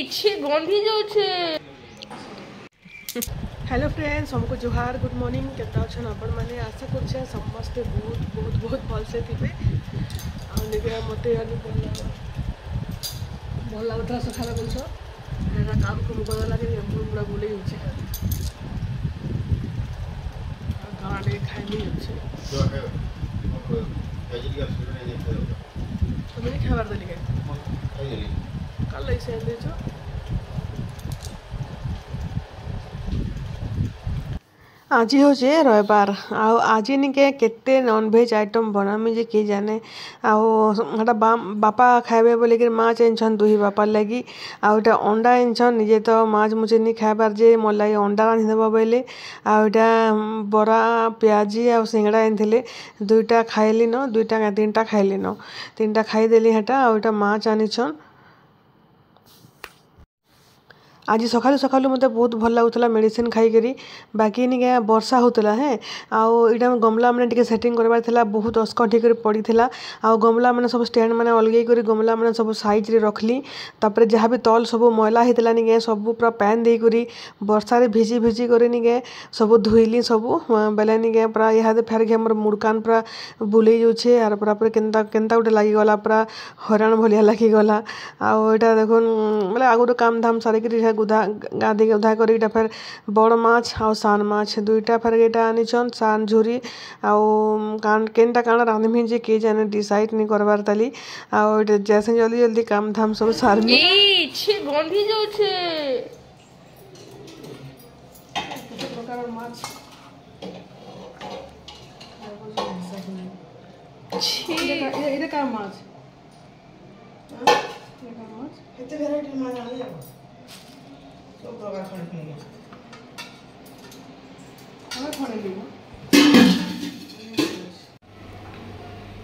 गंधी जाऊे। Hello friends, हमको जुहार, good morning. केता अच्छन आपण मैंने आशा कर समस्ते बहुत बहुत बहुत भलसे थे। मत भल लगुला सकाल बोलछ काम कम कर लगे मुड़ा बुले गाँव खाई तुम्हें खाबार देली कल ऐसे देछ। आज हूँ रविवार आज निके केते नॉनभेज आइटम बनामी जे किए जाने आटा बापा खाइबे बोलिक माछ आनछन दुही बापा लगी आटा अंडा आनछन निजे तो माछ मुझे नहीं खाइबार जे मोर लगे अंडा रांधिदेव बोले आटा बरा पियाजी आ सिंगड़ा आनी दुईटा खाइली न दुईटा तीन टा खाइली न तीन टा खाईदेली हेटा आटा माछ आनीछन। आज सकालू सकालू मत बहुत भल लगुला मेडिसिन खाई बाकी निके वर्षा होता है आईटा गमला मैंने टी सेटिंग करवार था बहुत अस्कट होकर पड़ा आ गमला मैंने सब स्टैंड मैंने अलगे कर गमला मैंने सब साइज रे रखली तापर जहाँ भी तल सब मैला होता निके सब पूरा पैन देकर वर्षा भिजी भिजी कर निके सब धोइली सब बेले निके पूरा यहाँ फेर मोर मुड़कान पूरा बुले जाऊे आर पूरा केन्ता गोटे लगिगला पूरा हराण भाया लगिगला आटा देख बोले आगुरी काम धाम सारिक गाधी उधा कर फिर बड़ माछ आ सान माछ दुईटा फिर एटा आनीछन सान झुरी आनटा काण रांधमी जे किए जाने डिसाइड नहीं करवार ताली आ जैसे जल्दी जल्दी काम धाम सब सारमी गंधी जाऊे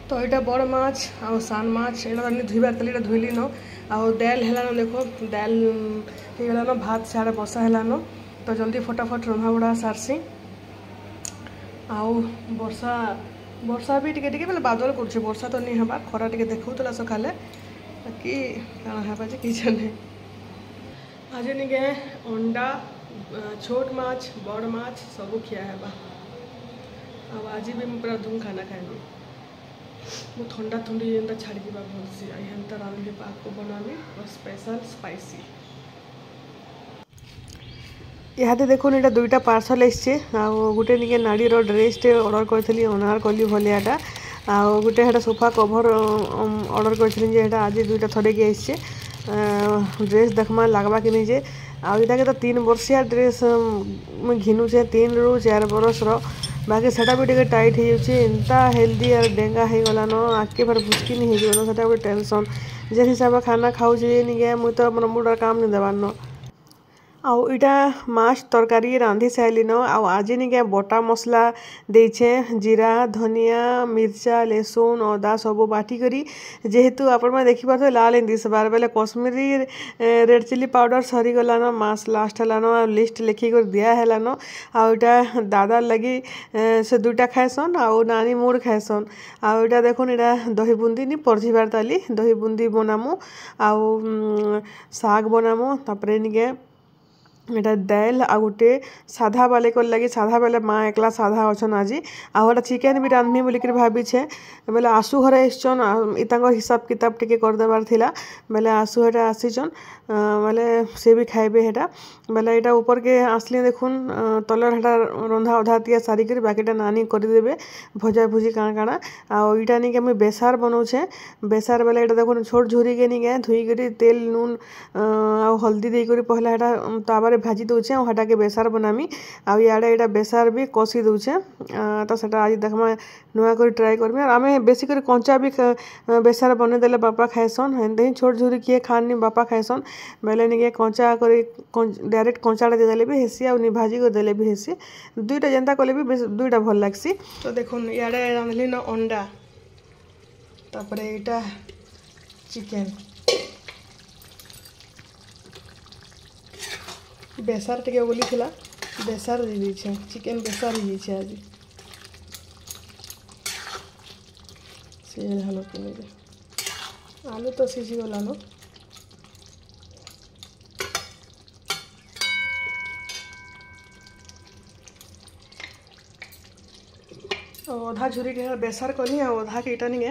तो यहाँ बड़ माछ आ सान माछ एटा धोबार तली धोइली न दाल है देखो दाल हो भात साढ़े बसा है तो जल्दी फटाफट रंधा बड़ा सारसी आउ वर्षा वर्षा भी टिके टिके बादल कर वर्षा तो नहीं हबार खरा टिके देखा सकाले बाकी कण है कि जाने आज निके अंडा छोट माछ बड़ माछ सब खिया है आज भी मैं पूरा धूम खाना खाएगी मो ठंडा ठंडी जेनता छाड़ी जा भलसे यहाँ रांधे पाक को बनामी स्पेशल स्पाइसी यहाँ देखो यहाँ दुईटा पार्सल एसचे गोटे निके नाड़ी ड्रेसटे ऑर्डर करी अनारकली भलियाटा आ गोटे हेटा सोफा कभर ऑर्डर करी आज दुईटा थरे के आसचे ड्रेस देखमा लगवा कि नहीं जे आटा के तो 3 वर्षिया ड्रेस मुझे घिनुचे 3 ରୁ 4 बरस बाकी सेटा भी टे टाइट होता हेल्दी और डेंगा हो गलान आगे फिर भुचकी नहीं हो गोटे टेंशन जे हिसाब खाना खाऊँ नहीं मुझे तो मोर मुड़ा काम नहीं देवार आईटा माछ तरकारी रांधि सारे न आज निके बटा मसला देछे जीरा धनिया मिर्चा लहसुन अदा सब बाटिकी जेहेतु आपण मैंने देखिए लाल दिशबार बेले कश्मीरी रेड चिली पाउडर सरीगलान मास लास्ट है लिस्ट लिखिक दिहलान आईटा दादा लगी से दुईटा खाएसन आउ नानी मुड़ खाएसन आईटा देखुन यहाँ दही बुंदी नहीं परझिबार ताली दही बुंदी बनामु आउ साग बनामु तापर निके एटा दाल आ गोटे साधा बाले कर लगी साधा बेले माँ एकला साधा अच्छन आज आटा चिकेन भी रांधमी बोलिक भावी बेले आसु घर आसचन हिसाब किताब टिके करदेबार थिला बेले आसु हेटा आसीचन बेले सी भी खाइबे हेटा बेले यहाँ ऊपर के आसली देखुन तलर हेटा रंधा अधा तिया सारिक बाकीटा नानी करदेबे भजा भुजी काଣା काଣା आईटा नहीं मुझे बेसार बनाऊे बेसार बेले यहाँ देखुन छोट झुरी के नहीं धोईक तेल नून आ हल्दी देकर पहला हेटा तावा भाजी दूचे हटा के बेसार बनामी आड़े यहाँ बेसार भी कषी दूचे तो सेटा आज देखमा नुआ कर ट्राए करमी और आम बेसिक कंचा भी बेसार बनईदेले बापा खाएसन हेन्ते ही छोट झुरी किए खानी बापा खाएसन बेले निके कंचा कर डायरेक्ट कंचाटा देदेले भी हेसी आ भाजी कर देले भी हेसी दुईटा जेनता कले भी दुईटा भल लागसी। तो देखुन इे रांधली न अंडा तापर यहाँ चिकेन बेसार टे बोली बेसार दे चिकेन बेसार हो आज सीझल आलू तो सीझीगलान अधा झुरी के बेसार कली अधा के इटा नहीं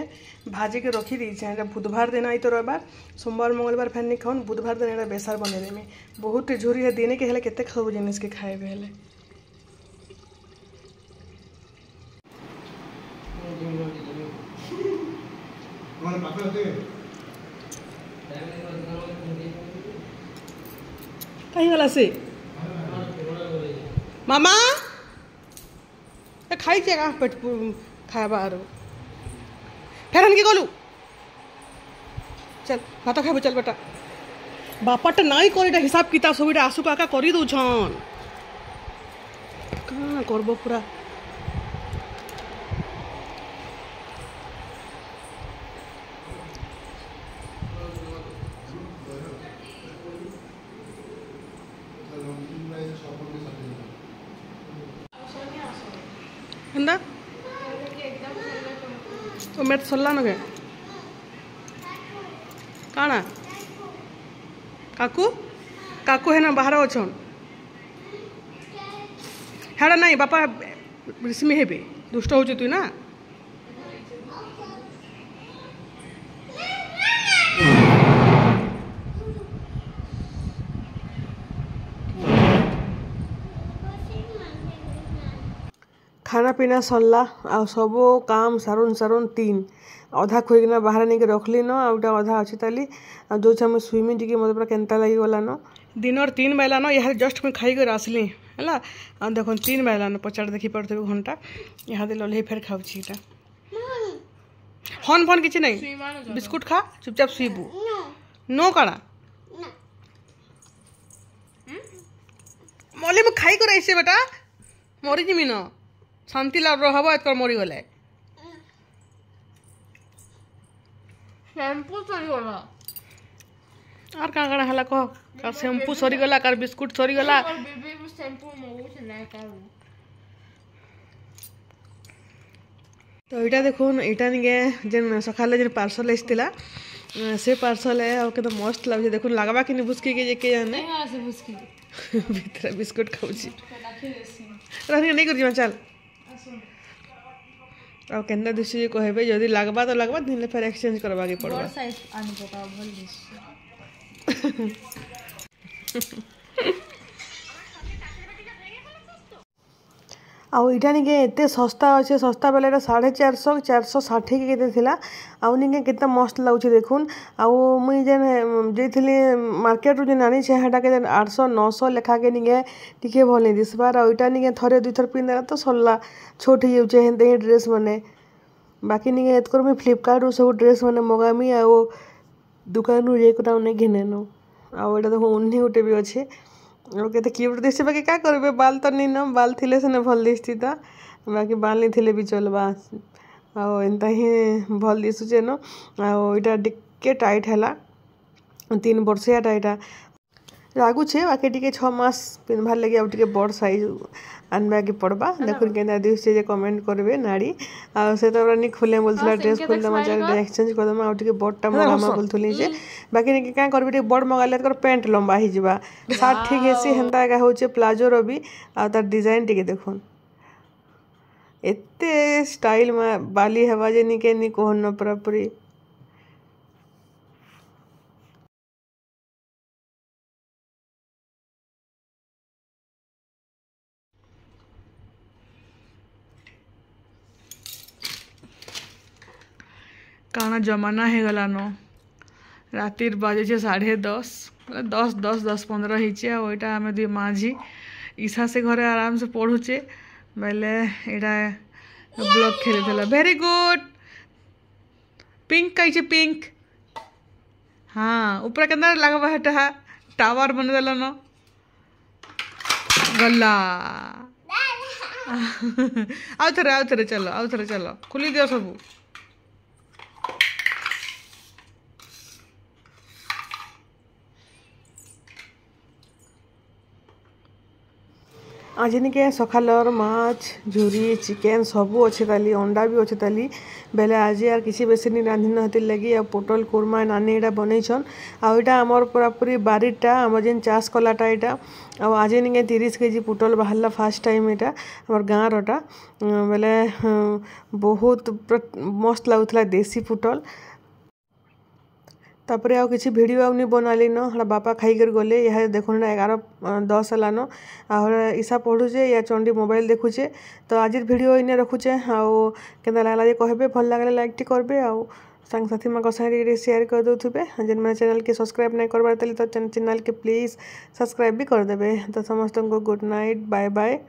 भाजी के रखी दीचे बुधवार दिन आई तो रविवार सोमवार मंगलवार फैन नहीं खाऊन बुधवार दिन यहाँ बेसार बनईदेमी बहुत झुरी है दिन के हेले केते खाऊ जिनिस के खाए हेले कहीं गला से मामा खाई का पेट खावा आरो फेर के गलु चल भात खाबो चल बेटा बापाटा नाई कर हिसाब किताब सब आसु काका कर दौन कहाँ करब पूरा हंदा तो मैं सरला न काना काकू काकू है ना बाहर अच्छन हेड़ा नहीं बापा रिश्मी हेबे दुष्ट हो तु ना खाना पीना सरला आ सब काम सारुन सारुन 3 अधा खोईकिना बाहर नहीं रखली न आउटा अधा अच्छी ताली जो आम स्विमी टी मतलब पूरा केन्ता लगी गला न दिन 3 बजला न यहाँ जस्ट मुझे खाई आसली है देख 3 बजला न पचार देखी पड़े घंटा यहाँ लल्हे फेर खाऊँ हन फन किसी नहीं बिस्कुट खा चुपचाप शुबू नो काना मल्ली मुझे खाई कर ऐसे बेटा मरी जिमी न शांति लाभ रहा एत मरी गले शैम्पू सरीगला और कहाँ कहाँ है कह कार शैम्पू सरीगला कार बिस्कुट सरीगला शैम्पू तो यहाँ देखुन यहाँ निके जेन सकाले जेन पार्सल आसला से पार्सल है और केते मस्त लगे देखुन लगवा कि भुसकी के जाने भीतर बिस्कुट खाऊँ नहीं कर चल और केन्दा दिशे कहबे जदि लगबा तो लगबा नहीं फिर एक्सचेंज करवा के पड़बा साइज आनी पका भल आउ इटा निके एते सस्ता अच्छे सस्ता बेले 450 460 के केते थिला आउ निके केते मस्त लागुचे देखुन आउ मुई जेन जेथिली मार्केट रु जेन आनी छे हटा के 800 900 लेखा के निके टिके भल नहीं दिसबार आउ इटा निके थरे दुई थर पिन देला तो सरला छोट ही जाउचे हेंते ही ड्रेस माने बाकी निके एत कर मैं फ्लिपकार्ट रु सब ड्रेस माने मगामी आउ दुकान रु जेकुटा उन्हें घिनेनो आउ एटा देखो उन्हीं गुटे भी अच्छे और कहते क्यूट दिशे बाकी क्या करेंगे बाल तो नहीं न बाल थिले से भल दिशती था बाकी बाल नहीं थिले भी चलवा आउ एंता ही भल दिशुचे न आईटा टिके टाइट है 3 वर्षिया टाइटा लागुचे बाकी टिके 6 मास पिन्हबार लगे आउ टिके बड़ साइज आनबा के पड़बा देखुन केना दिशुचे जे कमेंट करबे नाड़ी आ से तो नहीं खोले बोलथला ड्रेस खोल दमा जा एक्सचेंज कर दमा आउ टिके बड़टा मगामा बोलथली जे बाकी नहीं क्या करबे टिके बड़ मगाले तर पैंट लंबा ही जिबा शर्ट ठीक हेसी हेंता का होचे प्लाजो रो भी आ तार डिजाइन टिके देखुन एते स्टाइल में बाली हवा जे निके नि कोहन पूरा पूरी काना जमाना है गला न रातिर बाजे 10:30 10 10 10 15 हिचे ओइटा आमे दुई माझी ईशा से घरे आराम से पढ़ुचे बेले एटा ब्लॉग खेले थला वेरी गुड पिंक कहिचे पिंक हाँ ऊपर केना लगबा हटा टावर बन देला न गल्ला आउ थरे चलो खुली दियो सब आज निके सकालर माछ झुरी चिकेन सबू अच्छे ताली अंडा भी अच्छे ताली बेले आज यार किसी बेसी नहीं रांधि नती लगी आ पोटल कुरमा नानी यहाँ बनईछन आईटा आमर पूरापूरी बारीटा आम जेन चाष कलाटा यहाँ आज निके 30 केजी पोटल बाहर फास्ट टाइम यहाँ आम गाँव रटा बेले बहुत मस्त लगुला देसी पोटल तापर आउ किसी वीडियो आउ नहीं बनाली न हला बापा खाइकर गले यह देखुन 11:10 हेलान ईसा पढ़ुचे या चंडी मोबाइल देखुचे तो आज वीडियो इने रखुचे आउ केंदा लागला जे कहबे भल लागले लाइक टी करबे आउ संग साथी मान संगे शेयर कर दउथुबे जेन मैंने चैनल के सब्सक्राइब नहीं करबार तली तो चैनल के प्लीज सब्सक्राइब भी कर देबे तो समस्त को गुड नाइट बाय बाय।